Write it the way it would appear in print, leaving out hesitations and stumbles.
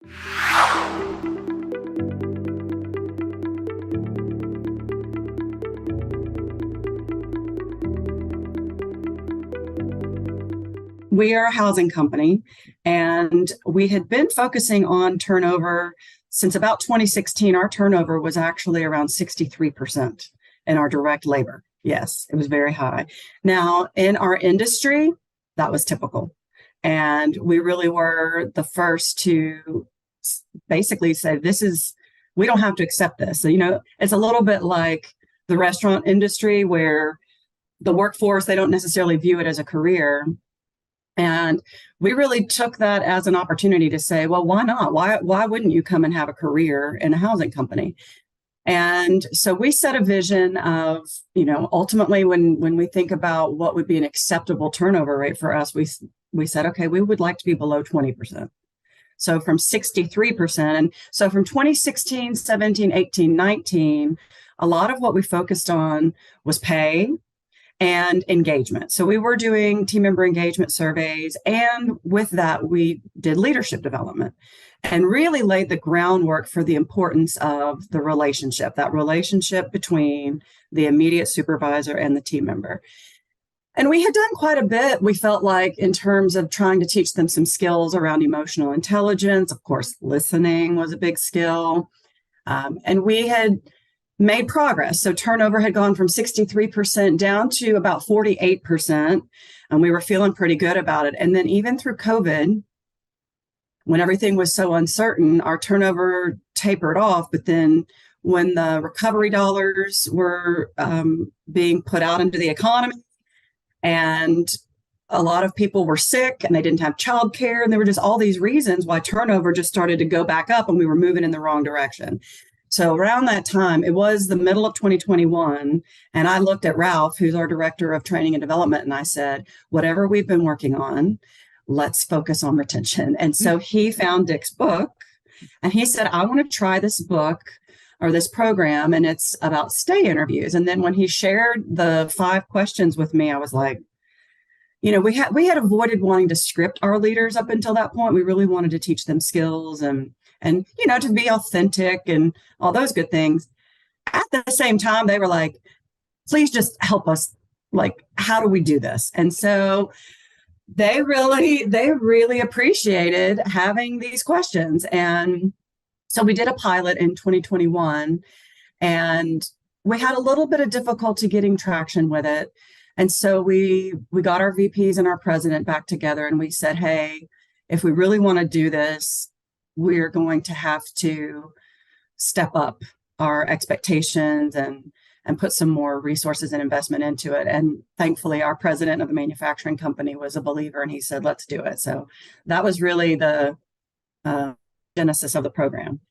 We are a housing company, and we had been focusing on turnover since about 2016. Our turnover was actually around 63% in our direct labor. Yes, it was very high. Now, in our industry, that was typical. And we really were the first to basically say, we don't have to accept this. So, it's a little bit like the restaurant industry where the workforce, they don't necessarily view it as a career. And we really took that as an opportunity to say, well, why not? Why wouldn't you come and have a career in a housing company? And so we set a vision of, ultimately when we think about what would be an acceptable turnover rate for us, we said, okay, we would like to be below 20%. So from 63%. And so from 2016, 17, 18, 19, a lot of what we focused on was pay and engagement. So we were doing team member engagement surveys. And with that, we did leadership development and really laid the groundwork for the importance of the relationship, that relationship between the immediate supervisor and the team member. And we had done quite a bit, we felt like, in terms of trying to teach them some skills around emotional intelligence. Of course, listening was a big skill. And we had made progress. So turnover had gone from 63% down to about 48%, and we were feeling pretty good about it. And then even through COVID, when everything was so uncertain, our turnover tapered off. But then when the recovery dollars were being put out into the economy, and a lot of people were sick and they didn't have childcare, and there were just all these reasons why turnover just started to go back up, and we were moving in the wrong direction. So around that time, it was the middle of 2021, and I looked at Ralph, who's our director of training and development, and I said, whatever we've been working on, let's focus on retention. And so he found Dick's book, and he said, I want to try this book or this program, and it's about stay interviews. And then when he shared the 5 questions with me, I was like, we had avoided wanting to script our leaders up until that point. We really wanted to teach them skills and to be authentic and all those good things. At the same time, they were like, please just help us. Like, how do we do this? And so they really appreciated having these questions. And so we did a pilot in 2021, and we had a little bit of difficulty getting traction with it. And so we got our VPs and our president back together, and we said, hey, if we really want to do this, we're going to have to step up our expectations and put some more resources and investment into it. And thankfully, our president of the manufacturing company was a believer, and he said, let's do it. So that was really the genesis of the program.